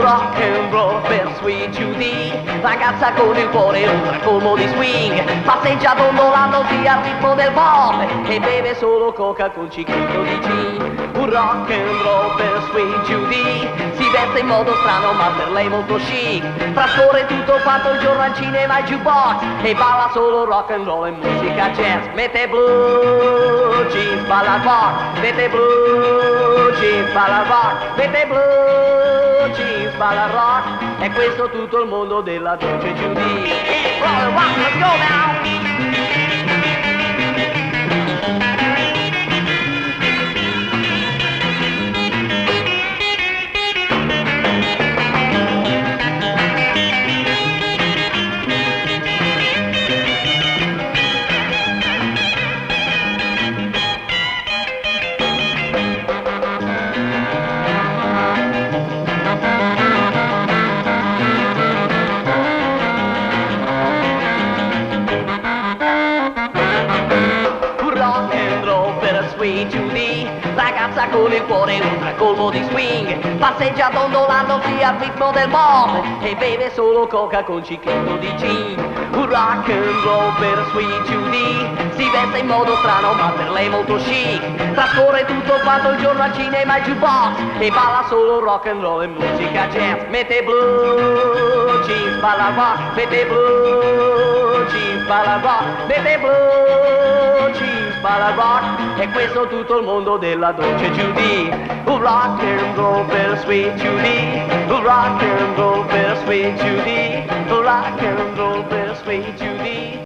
rock and roll per Sweet Judy, ragazza con il cuore un stracolmo di swing, passeggia dondolandosi al ritmo del pop e beve solo coca con ciclino di gin. Un rock and roll per Sweet Judy, si veste in modo strano ma per lei molto chic, trascorre tutto quanto il giorno al cinema e jukebox e balla solo rock and roll e musica jazz. Mette blue jeans, balla rock, mette blue jeans, balla rock, mette blue jeans, balla rock, e questo tutto il mondo della dolce Judy. Roll rock, let's go now! Sweet Judy, ragazza con il cuore un stracolmo di swing, passeggia dondolandosi al ritmo del pop e beve solo coca con ciclino di gin. Un rock and roll per Sweet Judy, si veste in modo strano ma per lei molto chic, trascorre tutto quanto il giorno al cinema e jukebox e balla solo rock and roll e musica jazz. Mette blue jeans, balla rock, mette blue jeans, balla rock, mette blue jeans, balla rock, e questo tutto il mondo della dolce Judy. Un rock and roll per Sweet Judy, un rock and roll per Sweet Judy, un rock and roll per Sweet Judy.